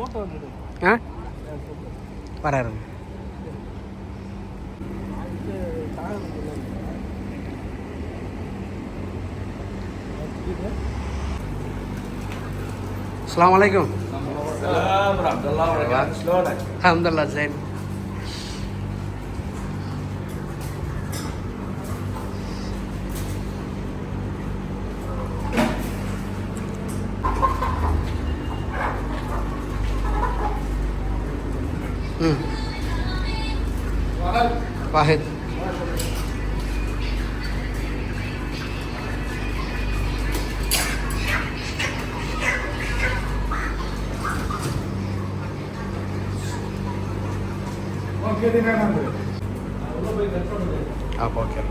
ஆ வராரு. அஸ்ஸலாமு அலைக்கும். அல்ஹம்துலில்லாஹ் சரி. واحد आप ओके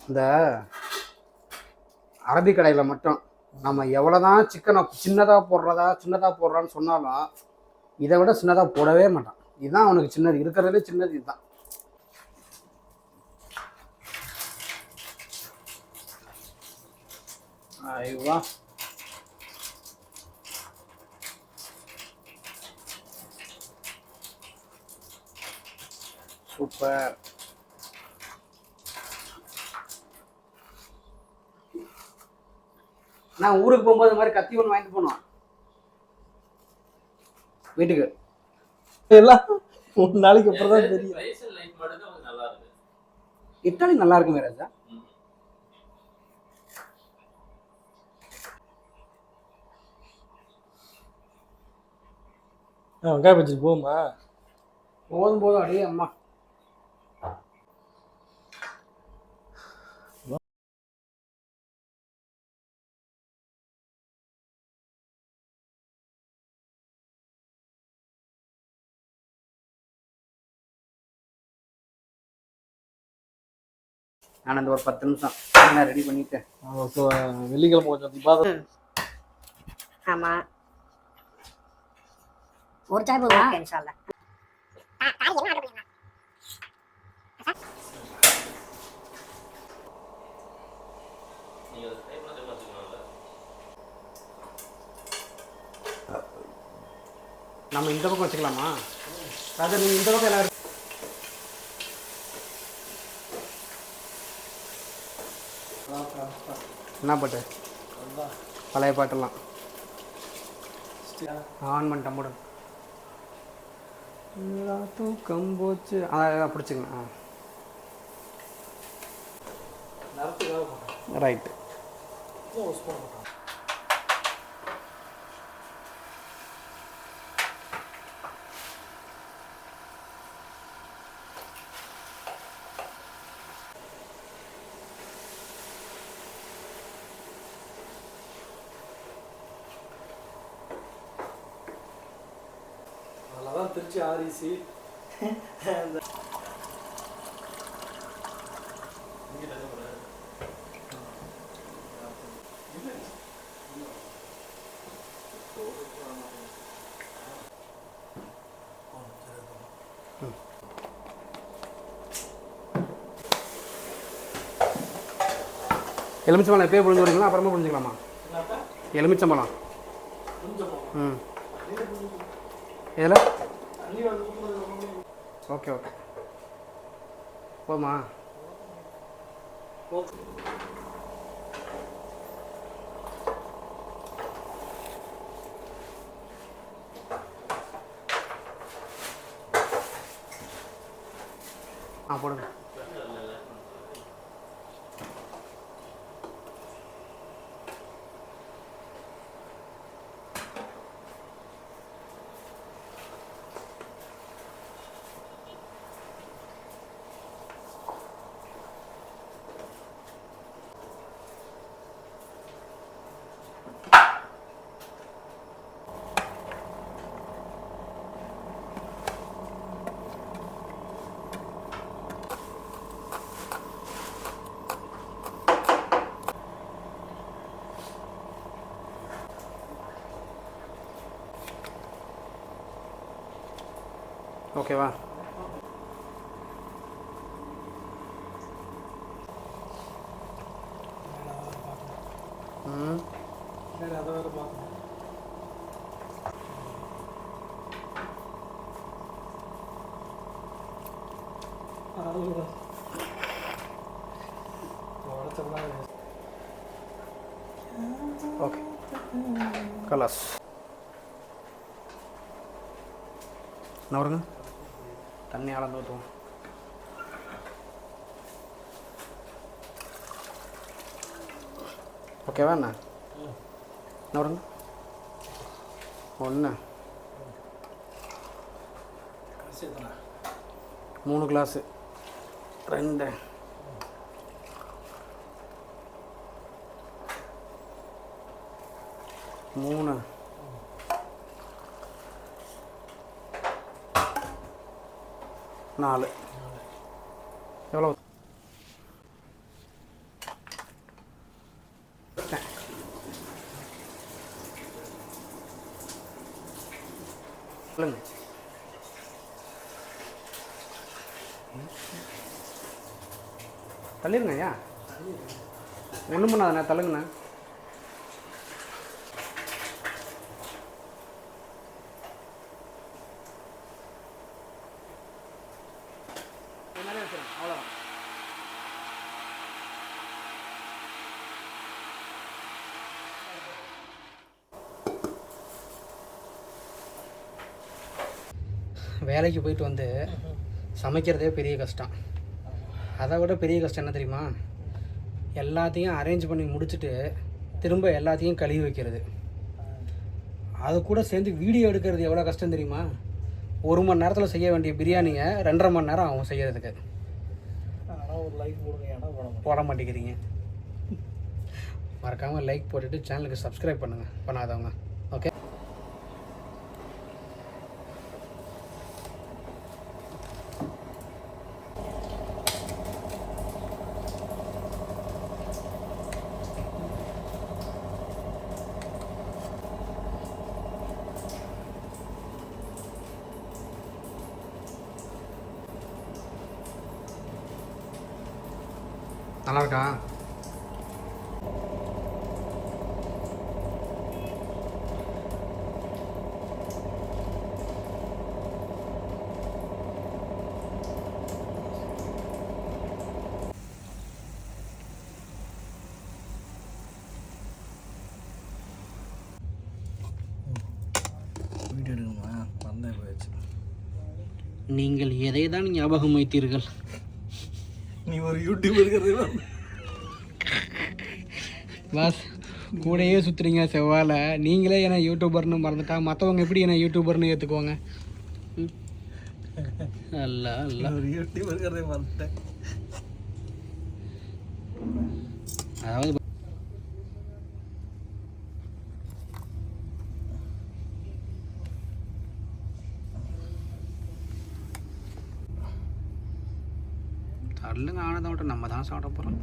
இந்த அரபி கடையில் மட்டும் நம்ம எவ்வளோதான் சிக்கனை சின்னதாக போடுறான்னு சொன்னாலும் இதை விட சின்னதாக போடவே மாட்டான். இதுதான் அவனுக்கு சின்னது, இருக்கிறதுலே சின்னது இதுதான். ஐவா சூப்பர். நான் ஊருக்கு போகும்போது இந்த மாதிரி கத்தி ஒன்று வாங்கிட்டு போனோம் வீட்டுக்கு. எல்லாம் 3 நாளைக்கு அப்புறம் தான் தெரியும். இத்தாலி நல்லா இருக்குமே ராஜா. வெங்காய பஜ்ஜி போகுமா? போதும் அடியே அம்மா. நான் அந்த ஒரு 10 நிமிஷம் எல்லாம் ரெடி பண்ணிட்டேன். வெள்ளிக்கிழமை கொஞ்சம் திபாத. ஆமா ஒரு சாய் போதுமா? இன்ஷாஅல்லாஹ். நம்ம இந்த பக்கம் வச்சுக்கலாமா? அது நீங்க இந்த பக்கம் எல்லாரும் என்ன பாட்டு? பழைய பாட்டெல்லாம் ஆன் பண்ணிட்டேன் மூடன். தூக்கம் போச்சு. பிடிச்சிங்க. ரைட்டு. திருச்சி ஆர்இசி எலுமிச்சம்பழம் எப்பயே புரிஞ்சு வரீங்களா அப்புறமா புரிஞ்சுக்கலாமா? எலுமிச்சம்பழம் இதில் ஓகே போதுமா? போடுங்க. ஓகேவா? சரி அதை வேறு பார்க்கணும். ஓகே கலாஸ் என்ன வருங்க தண்ணி அளந்து ஊற்றுவோம். ஓகேவா அண்ணா? என்ன வருங்க 1 3 கிளாஸு 2 3 4 எவ்வளோ? சொல்லுங்க. தள்ளிருங்க ஐயா, ஒன்றும் பண்ணாதண்ணே, தள்ளுங்கண்ணே. அவ்வளோதான். வேலைக்கு போயிட்டு வந்து சமைக்கிறதே பெரிய கஷ்டம். அதை விட பெரிய கஷ்டம் என்ன தெரியுமா? எல்லாத்தையும் அரேஞ்ச் பண்ணி முடிச்சுட்டு திரும்ப எல்லாத்தையும் கழுவி வைக்கிறது. அது கூட சேர்ந்து வீடியோ எடுக்கிறது எவ்வளோ கஷ்டம் தெரியுமா? 1 மணி நேரத்தில் செய்ய வேண்டிய பிரியாணியை 2.5 மணி நேரம் ஆகும் செய்கிறதுக்கு. ஆனால் ஒரு லைக் போடுங்க, ஏன்னா போட மாட்டேங்கிறீங்க. மறக்காமல் லைக் போட்டுட்டு சேனலுக்கு சப்ஸ்கிரைப் பண்ணுங்கள் பண்ணாதவங்க. ஓகே, நல்லா இருக்கா? வீடியோ எடுக்கணுமா? வந்தேன் போயிடுச்சு. நீங்கள் எதை தான் ஞாபகம் வைத்தீர்கள்? நீ ஒரு யூடியூப் இருக்கிறது பாஸ், கூடையே சுற்றுறீங்க செவ்வாழை. நீங்களே என்ன யூடியூபர்னு மறந்துட்டா மற்றவங்க எப்படி என்ன யூடியூபர்னு ஏற்றுக்குவாங்க? அல்ல அல்ல, ஒரு யூடியூப் இருக்கிறதே மறந்துட்டேன். அதாவது தள்ளுங்க, ஆனதை விட்டு நம்ம தான் சாப்பிட போகிறோம்.